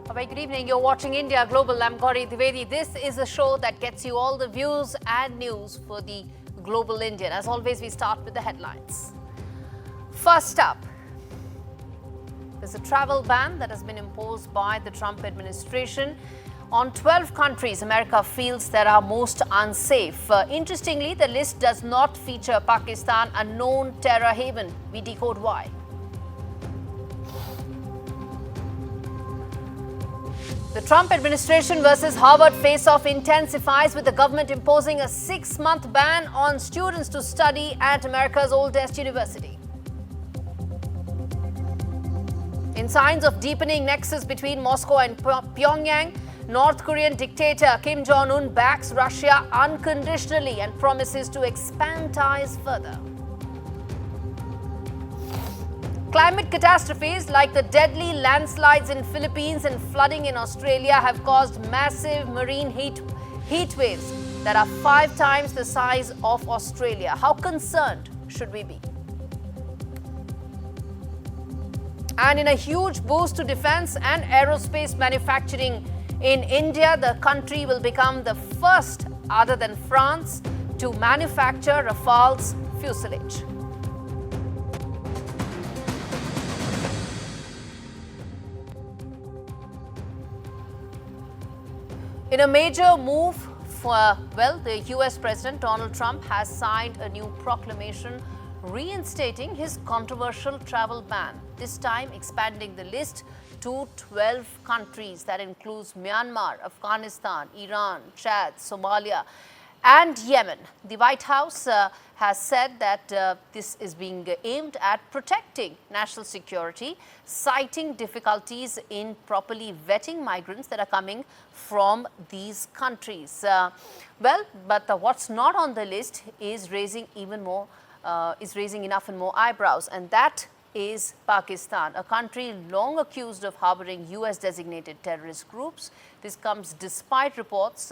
A very good evening. You're watching India Global. I'm Gaurie Dwivedi. This is a show that gets you all the views and news for the global Indian. As always, we start with the headlines. First up, there's a travel ban that has been imposed by the Trump administration on 12 countries America feels that are most unsafe. Interestingly, the list does not feature Pakistan, a known terror haven. We decode why. The Trump administration versus Harvard face-off intensifies, with the government imposing a 6-month ban on students to study at America's oldest university. In signs of deepening nexus between Moscow and Pyongyang, North Korean dictator Kim Jong-un backs Russia unconditionally and promises to expand ties further. Climate catastrophes like the deadly landslides in Philippines and flooding in Australia have caused massive marine heat waves that are 5 times the size of Australia. How concerned should we be? And in a huge boost to defense and aerospace manufacturing in India, the country will become the first, other than France, to manufacture Rafale's fuselage. In a major move, the US President Donald Trump has signed a new proclamation reinstating his controversial travel ban, this time expanding the list to 12 countries. That includes Myanmar, Afghanistan, Iran, Chad, Somalia, and Yemen. The White House has said that this is being aimed at protecting national security, citing difficulties in properly vetting migrants that are coming from these countries. But what's not on the list is raising enough and more eyebrows, and that is Pakistan, a country long accused of harboring US-designated terrorist groups. This comes despite reports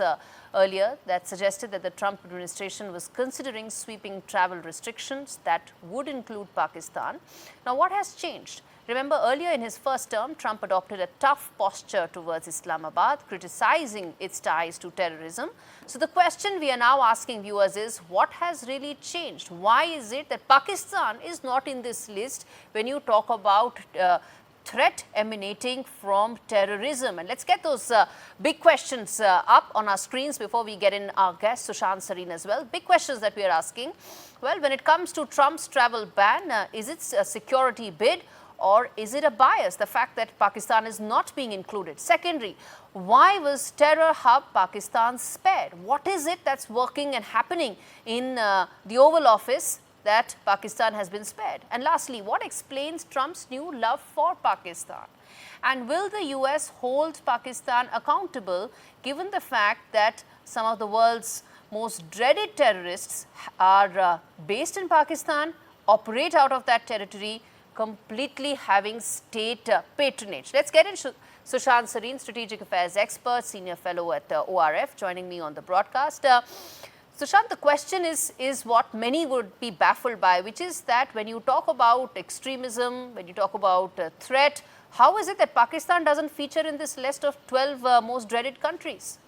earlier that suggested that the Trump administration was considering sweeping travel restrictions that would include Pakistan. Now, what has changed? Remember, earlier in his first term, Trump adopted a tough posture towards Islamabad, criticizing its ties to terrorism. So the question we are now asking viewers is, what has really changed? Why is it that Pakistan is not in this list when you talk about threat emanating from terrorism? And let's get those big questions up on our screens before we get in our guest, Sushant Sareen, as well. Big questions that we are asking. Well, when it comes to Trump's travel ban, is it a security bid? Or is it a bias, the fact that Pakistan is not being included? Secondary, why was terror hub Pakistan spared? What is it that's working and happening in the Oval Office that Pakistan has been spared? And lastly, what explains Trump's new love for Pakistan? And will the US hold Pakistan accountable, given the fact that some of the world's most dreaded terrorists are based in Pakistan, operate out of that territory, completely having state patronage? Let's get in. Sushant Sareen, strategic affairs expert, senior fellow at ORF, joining me on the broadcast. Sushant, the question is what many would be baffled by, which is that when you talk about extremism, when you talk about threat, how is it that Pakistan doesn't feature in this list of 12 most dreaded countries?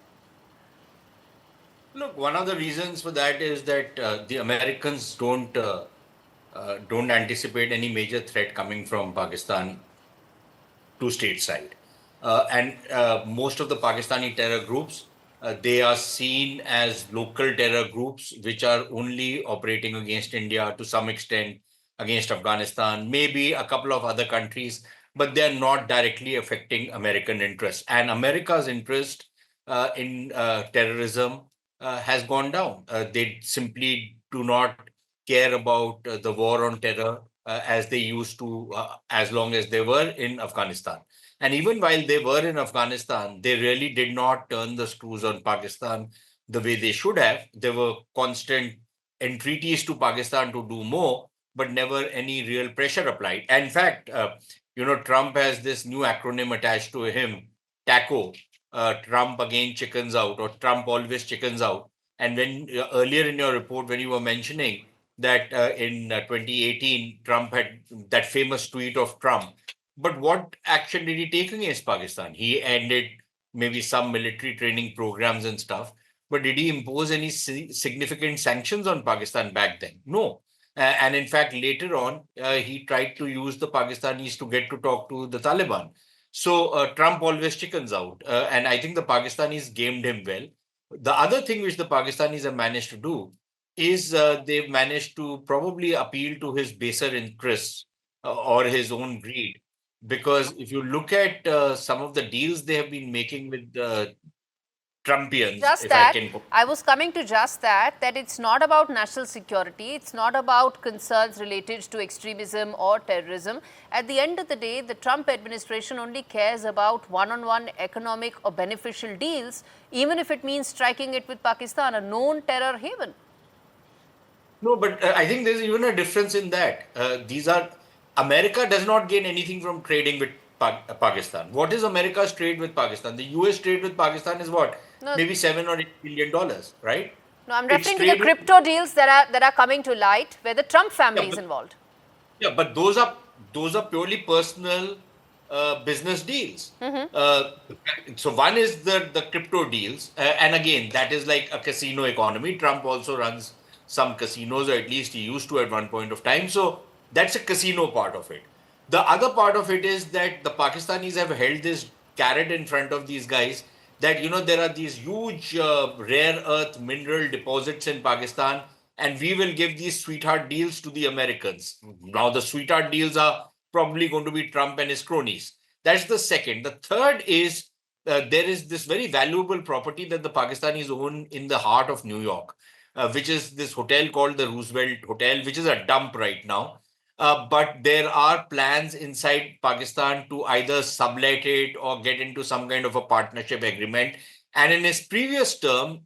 Look, one of the reasons for that is that the Americans don't anticipate any major threat coming from Pakistan to stateside. Most of the Pakistani terror groups, they are seen as local terror groups which are only operating against India, to some extent against Afghanistan, maybe a couple of other countries, but they're not directly affecting American interests. And America's interest in terrorism has gone down. They simply do not care about the war on terror as they used to, as long as they were in Afghanistan. And even while they were in Afghanistan, they really did not turn the screws on Pakistan the way they should have. There were constant entreaties to Pakistan to do more, but never any real pressure applied. And in fact, Trump has this new acronym attached to him, TACO, Trump again chickens out, or Trump always chickens out. And when earlier in your report, when you were mentioning that in 2018, Trump had that famous tweet of Trump But what action did he take against Pakistan? He ended maybe some military training programs and stuff. But did he impose any significant sanctions on Pakistan back then? No. And in fact, later on, he tried to use the Pakistanis to get to talk to the Taliban. So Trump always chickens out. And I think the Pakistanis gamed him well. The other thing which the Pakistanis have managed to do is they've managed to probably appeal to his baser interests or his own greed. Because if you look at some of the deals they have been making with Trumpians, Just if I that, can. I was coming to just that it's not about national security, it's not about concerns related to extremism or terrorism. At the end of the day, the Trump administration only cares about one-on-one economic or beneficial deals, even if it means striking it with Pakistan, a known terror haven. No, but I think there's even a difference in that. America does not gain anything from trading with Pakistan. What is America's trade with Pakistan? The US trade with Pakistan is what? No, Maybe $7 or $8 billion, right? no, I'm It's referring to the trade with, crypto deals that are coming to light, where the Trump yeah, family is but, involved. yeah, but those are purely personal business deals. So one is the crypto deals, and again, that is like a casino economy. Trump also runs some casinos, or at least he used to at one point of time. So that's a casino part of it. The other part of it is that the Pakistanis have held this carrot in front of these guys that there are these huge rare earth mineral deposits in Pakistan, and we will give these sweetheart deals to the Americans. Now, the sweetheart deals are probably going to be Trump and his cronies. That's the second. The third is there is this very valuable property that the Pakistanis own in the heart of New York, which is this hotel called the Roosevelt Hotel, which is a dump right now. But there are plans inside Pakistan to either sublet it or get into some kind of a partnership agreement. And in his previous term,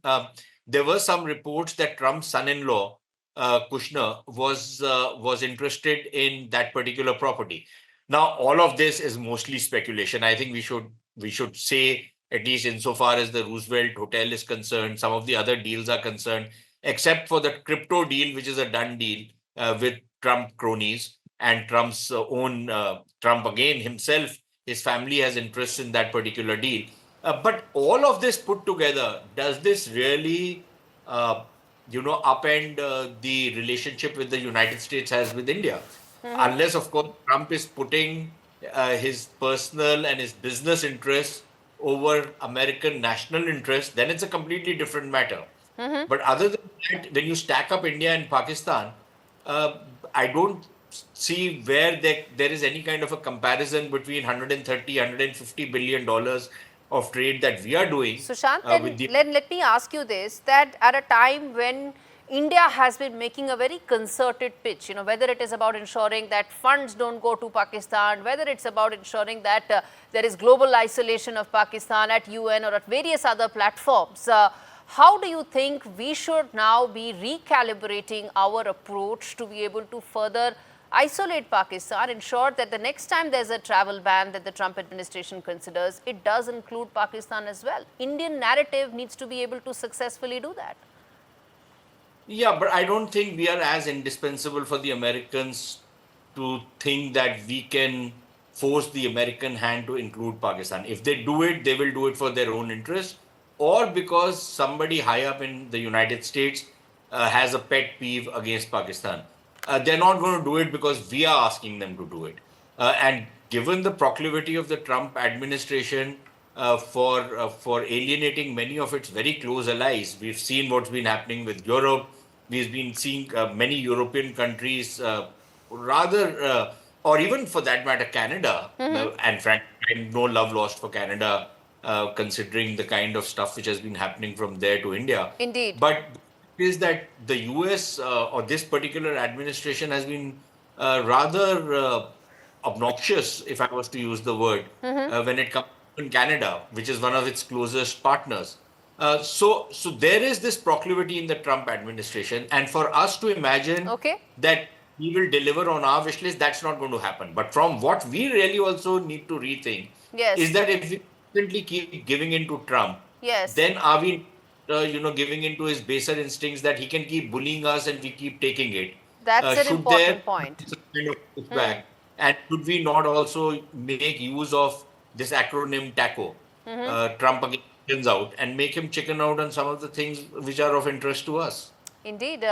there were some reports that Trump's son-in-law, Kushner, was interested in that particular property. Now, all of this is mostly speculation. I think we should say, at least insofar as the Roosevelt Hotel is concerned, some of the other deals are concerned, except for the crypto deal, which is a done deal with Trump cronies and Trump's own Trump again himself. His family has interests in that particular deal. But all of this put together, does this really, upend the relationship with the United States has with India? Unless, of course, Trump is putting his personal and his business interests over American national interests, then it's a completely different matter. But other than that, when you stack up India and Pakistan, uh, I don't see where there is any kind of a comparison between 130, $150 billion of trade that we are doing Sushant, then with the. let me ask you this, that at a time when India has been making a very concerted pitch, whether it is about ensuring that funds don't go to Pakistan, whether it's about ensuring that there is global isolation of Pakistan at UN or at various other platforms, how do you think we should now be recalibrating our approach to be able to further isolate Pakistan, ensure that the next time there's a travel ban that the Trump administration considers, it does include Pakistan as well? Indian narrative needs to be able to successfully do that. Yeah, but I don't think we are as indispensable for the Americans to think that we can force the American hand to include Pakistan. If they do it, they will do it for their own interest, or because somebody high up in the United States has a pet peeve against Pakistan. They're not going to do it because we are asking them to do it. And given the proclivity of the Trump administration for alienating many of its very close allies, we've seen what's been happening with Europe. We've been seeing many European countries, or even for that matter, Canada. And frankly, no love lost for Canada, considering the kind of stuff which has been happening from there to India. Indeed. But is that the US or this particular administration has been rather obnoxious, if I was to use the word, when it comes to Canada, which is one of its closest partners. So there is this proclivity in the Trump administration, and for us to imagine Okay. that we will deliver on our wish list, that's not going to happen. But from what we really also need to rethink is Yes. that if we constantly keep giving in to Trump, Yes. then are we, giving into his baser instincts that he can keep bullying us and we keep taking it? That's an Should there important point. be some kind of pushback? And should we not also make use of this acronym TACO, Trump again chickens out, and make him chicken out on some of the things which are of interest to us? Indeed.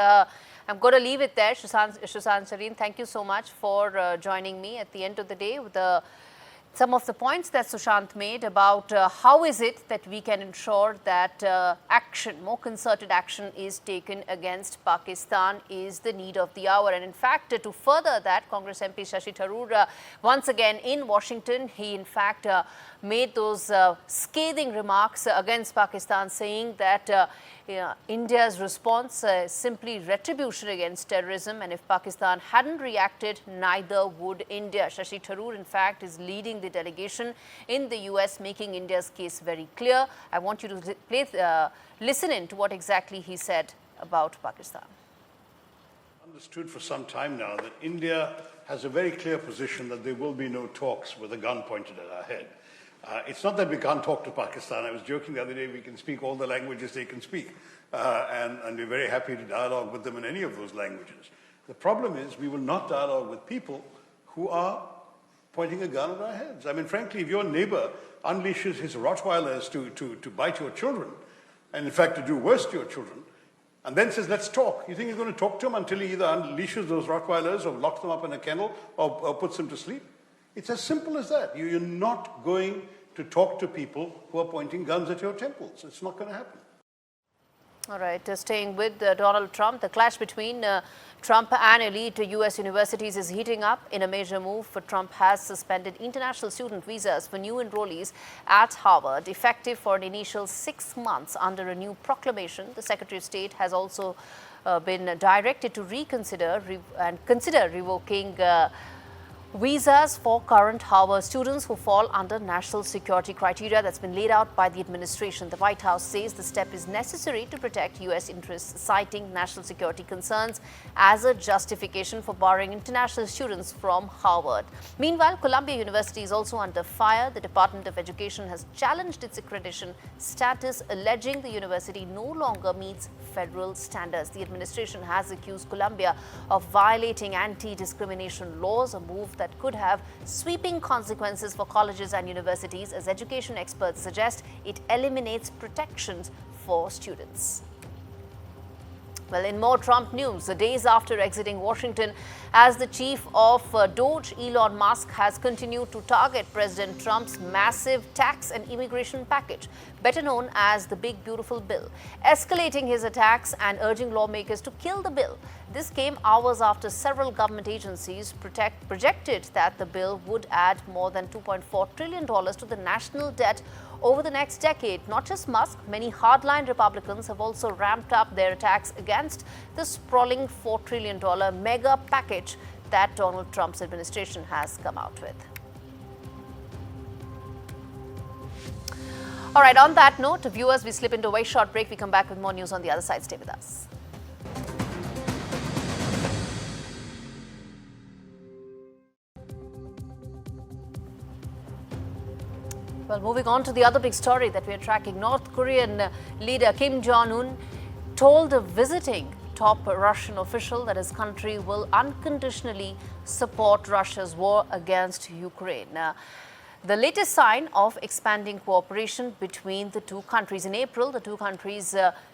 I'm going to leave it there. Sushant Sareen, thank you so much for joining me at the end of the day with some of the points that Sushant made about how is it that we can ensure that action, more concerted action is taken against Pakistan is the need of the hour. And in fact, to further that, Congress MP Shashi Tharoor, once again in Washington, he in fact made those scathing remarks against Pakistan, saying that India's response is simply retribution against terrorism, and if Pakistan hadn't reacted, neither would India. Shashi Tharoor, in fact, is leading the delegation in the US, making India's case very clear. I want you to listen in to what exactly he said about Pakistan. Understood for some time now that India has a very clear position that there will be no talks with a gun pointed at our head. It's not that we can't talk to Pakistan. I was joking the other day, we can speak all the languages they can speak. And we're very happy to dialogue with them in any of those languages. The problem is we will not dialogue with people who are pointing a gun at our heads. I mean, frankly, if your neighbor unleashes his Rottweilers to bite your children, and in fact to do worse to your children, and then says, let's talk, you think he's going to talk to him until he either unleashes those Rottweilers or locks them up in a kennel or puts them to sleep? It's as simple as that. You're not going to talk to people who are pointing guns at your temples. It's not going to happen. All right, staying with Donald Trump, the clash between Trump and elite US universities is heating up. In a major move, Trump has suspended international student visas for new enrollees at Harvard, effective for an initial 6 months under a new proclamation. The Secretary of State has also been directed to reconsider and consider revoking visas for current Harvard students who fall under national security criteria that's been laid out by the administration. The White House says the step is necessary to protect U.S. interests, citing national security concerns as a justification for barring international students from Harvard. Meanwhile, Columbia University is also under fire. The Department of Education has challenged its accreditation status, alleging the university no longer meets federal standards. The administration has accused Columbia of violating anti-discrimination laws, a move that could have sweeping consequences for colleges and universities, as education experts suggest it eliminates protections for students. Well, in more Trump news, the days after exiting Washington as the chief of Doge, Elon Musk has continued to target President Trump's massive tax and immigration package, better known as the Big Beautiful Bill, escalating his attacks and urging lawmakers to kill the bill. This came hours after several government agencies projected that the bill would add more than $2.4 trillion to the national debt over the next decade. Not just Musk, many hardline Republicans have also ramped up their attacks against the sprawling $4 trillion mega package that Donald Trump's administration has come out with. All right, on that note, viewers, we slip into a very short break. We come back with more news on the other side. Stay with us. Well, moving on to the other big story that we are tracking, North Korean leader Kim Jong-un told a visiting top Russian official that his country will unconditionally support Russia's war against Ukraine. The latest sign of expanding cooperation between the two countries. In April, the two countries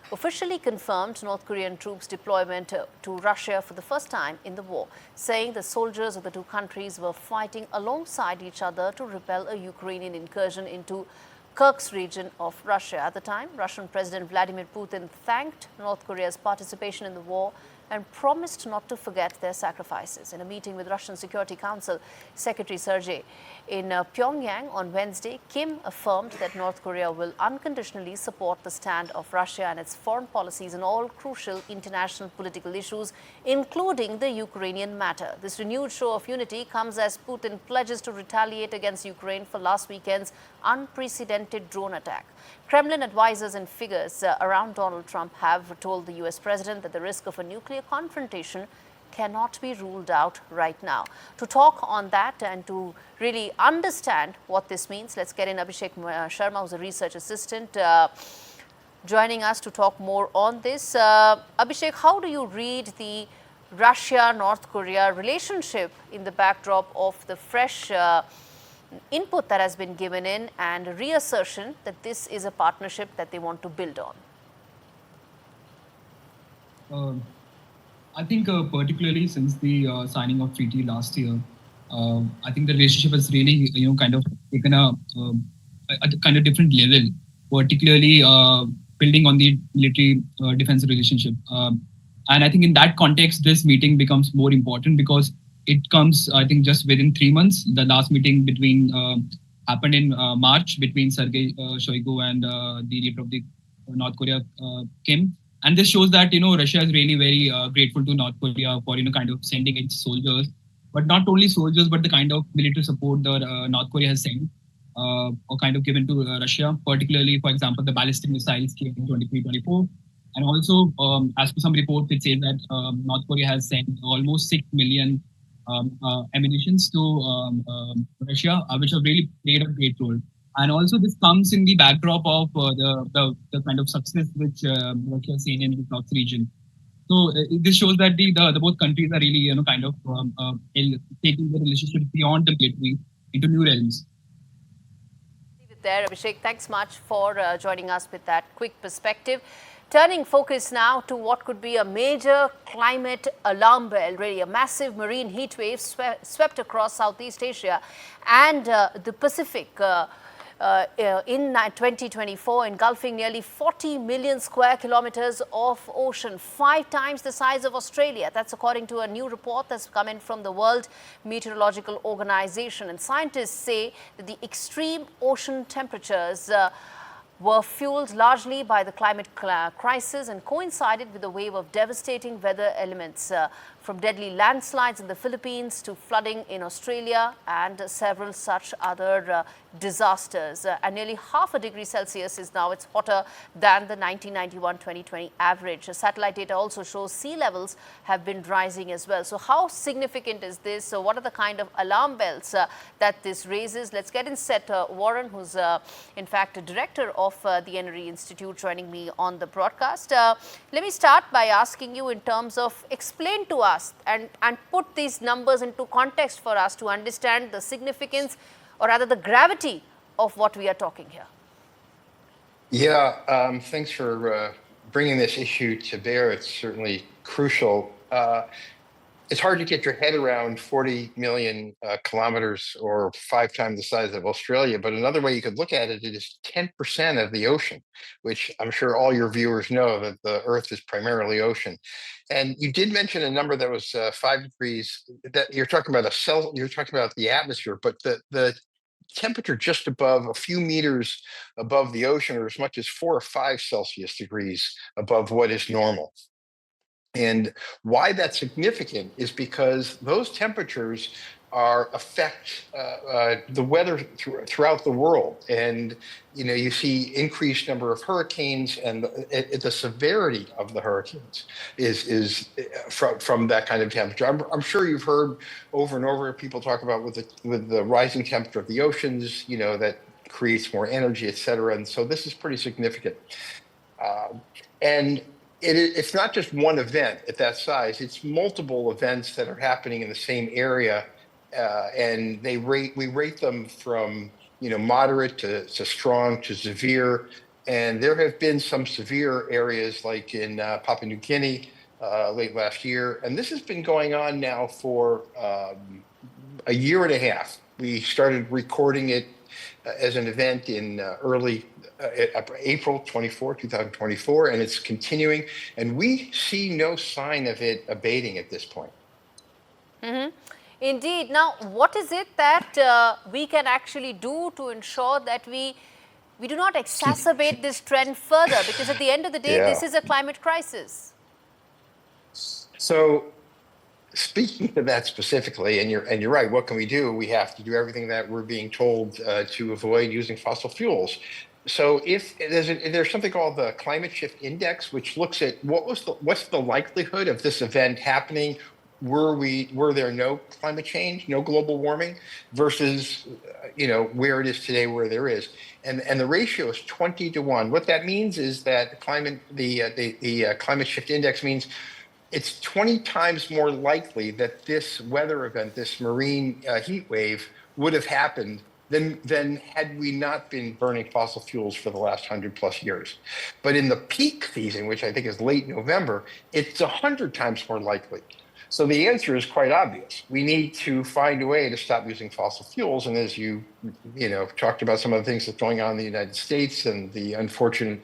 officially confirmed North Korean troops' deployment to Russia for the first time in the war, saying the soldiers of the two countries were fighting alongside each other to repel a Ukrainian incursion into Kursk region of Russia. At the time, Russian President Vladimir Putin thanked North Korea's participation in the war and promised not to forget their sacrifices. In a meeting with Russian Security Council Secretary Sergei in Pyongyang on Wednesday, Kim affirmed that North Korea will unconditionally support the stand of Russia and its foreign policies in all crucial international political issues, including the Ukrainian matter. This renewed show of unity comes as Putin pledges to retaliate against Ukraine for last weekend's unprecedented drone attack. Kremlin advisors and figures around Donald Trump have told the US president that the risk of a nuclear confrontation cannot be ruled out right now. To talk on that and to really understand what this means, let's get in Abhishek Sharma, who's a research assistant, joining us to talk more on this. Abhishek, how do you read the Russia-North Korea relationship in the backdrop of the fresh input that has been given in and reassertion that this is a partnership that they want to build on? I think particularly since the signing of treaty last year, I think the relationship has really, kind of taken a kind of different level, particularly building on the military defense relationship. And I think in that context, this meeting becomes more important because it comes, I think, just within 3 months. The last meeting happened in March between Sergei Shoigu and the leader of the North Korea, Kim. And this shows that, Russia is really very grateful to North Korea for, kind of sending its soldiers, but not only soldiers, but the kind of military support that North Korea has sent or kind of given to Russia, particularly, for example, the ballistic missiles came in 23-24. And also, as per some reports, it says that North Korea has sent almost 6 million ammunitions to Russia, which have really played a great role. And also, this comes in the backdrop of the kind of success which Russia has seen in the South region. So this shows that the both countries are really, kind of taking the relationship beyond the military into new realms. Leave it there, Abhishek. Thanks much for joining us with that quick perspective. Turning focus now to what could be a major climate alarm bell, really a massive marine heat wave swept across Southeast Asia and the Pacific in 2024, engulfing nearly 40 million square kilometers of ocean, 5 times the size of Australia. That's according to a new report that's come in from the World Meteorological Organization. And scientists say that the extreme ocean temperatures were fueled largely by the climate crisis and coincided with a wave of devastating weather elements, from deadly landslides in the Philippines to flooding in Australia and several such other disasters. And nearly half a degree Celsius is now, it's hotter than the 1991-2020 average. Satellite data also shows sea levels have been rising as well. So how significant is this? So what are the kind of alarm bells that this raises? Let's get in set. Warren, who's in fact a director of the Energy Institute, joining me on the broadcast. Let me start by asking you in terms of explain to us and put these numbers into context for us to understand the significance or rather the gravity of what we are talking here. Yeah, thanks for bringing this issue to bear. It's certainly crucial. It's hard to get your head around 40 million kilometers or 5 times the size of Australia. But another way you could look at it, it is 10% of the ocean, which I'm sure all your viewers know that the Earth is primarily ocean. And you did mention a number that was 5 degrees. That you're talking about you're talking about the atmosphere, but the temperature just above a few meters above the ocean, or as much as 4 or 5 Celsius degrees above what is normal. And why that's significant is because those temperatures affect the weather throughout the world. And, you see increased number of hurricanes, and the severity of the hurricanes is from that kind of temperature. I'm sure you've heard over and over people talk about with the rising temperature of the oceans, that creates more energy, et cetera. And so this is pretty significant. And it's not just one event at that size. It's multiple events that are happening in the same area, and we rate them from moderate to strong to severe. And there have been some severe areas like in Papua New Guinea late last year, and this has been going on now for a year and a half. We started recording it as an event in early April 2024, and it's continuing, and we see no sign of it abating at this point. Mm-hmm. Indeed. Now, what is it that we can actually do to ensure that we do not exacerbate this trend further? Because at the end of the day, this is a climate crisis. So, speaking to that specifically, and you're right, what can we do? We have to do everything that we're being told to avoid using fossil fuels. So if there's something called the Climate Shift Index, which looks at what's the likelihood of this event happening were there no climate change, no global warming, versus where it is today, where there is, and the ratio is 20 to 1. What that means is that the Climate Shift Index means it's 20 times more likely that this weather event, this marine heat wave, would have happened than had we not been burning fossil fuels for the last 100+ years. But in the peak season, which I think is late November, it's 100 times more likely. So the answer is quite obvious. We need to find a way to stop using fossil fuels. And as you talked about some of the things that's going on in the United States and the unfortunate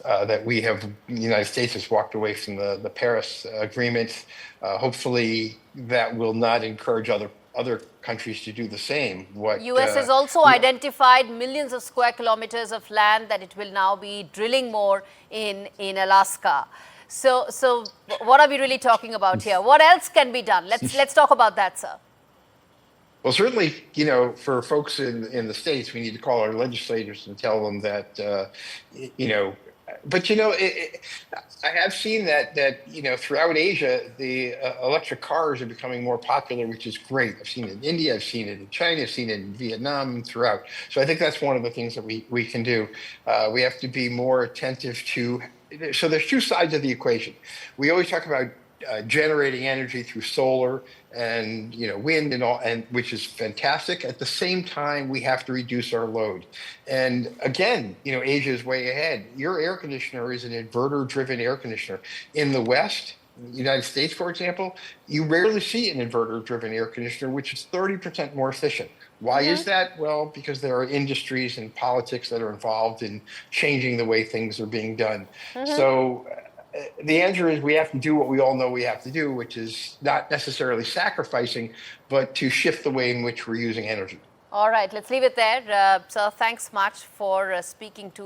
that the United States has walked away from the Paris Agreement. Hopefully that will not encourage other countries to do the same. US has also identified millions of square kilometers of land that it will now be drilling more in Alaska. So what are we really talking about here? What else can be done? Let's talk about that, sir. Well, certainly, for folks in the States, we need to call our legislators and tell them that, but I have seen that throughout Asia, the electric cars are becoming more popular, which is great. I've seen it in India, I've seen it in China, I've seen it in Vietnam, throughout. So I think that's one of the things that we can do. We have to be more attentive to. So there's two sides of the equation. We always talk about generating energy through solar and wind and all, and which is fantastic. At the same time, we have to reduce our load. And again, Asia is way ahead. Your air conditioner is an inverter-driven air conditioner. In the West, United States, for example, you rarely see an inverter-driven air conditioner, which is 30% more efficient. Why is that? Well, because there are industries and politics that are involved in changing the way things are being done. So the answer is we have to do what we all know we have to do, which is not necessarily sacrificing, but to shift the way in which we're using energy. All right, let's leave it there. So thanks much for speaking to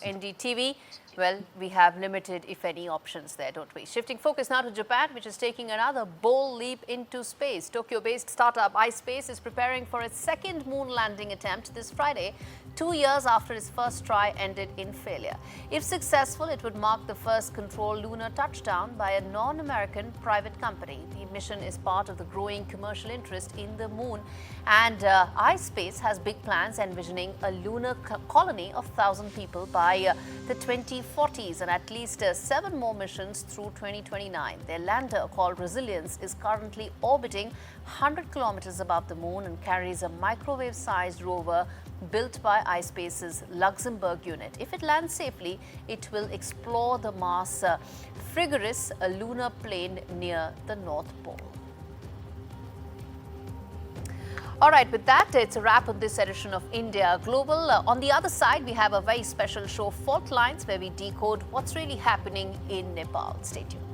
NDTV. Well, we have limited, if any, options there, don't we? Shifting focus now to Japan, which is taking another bold leap into space. Tokyo-based startup iSpace is preparing for its second moon landing attempt this Friday, 2 years after its first try ended in failure. If successful, it would mark the first controlled lunar touchdown by a non-American private company. The mission is part of the growing commercial interest in the moon, and iSpace has big plans envisioning a lunar colony of 1,000 people by the 2040s and at least 7 more missions through 2029. Their lander, called Resilience, is currently orbiting 100 kilometers above the moon and carries a microwave-sized rover built by iSpace's Luxembourg unit. If it lands safely, it will explore the Mars Frigoris, a lunar plain near the North Pole. All right, with that, it's a wrap on this edition of India Global. On the other side, we have a very special show, Fault Lines, where we decode what's really happening in Nepal. Stay tuned.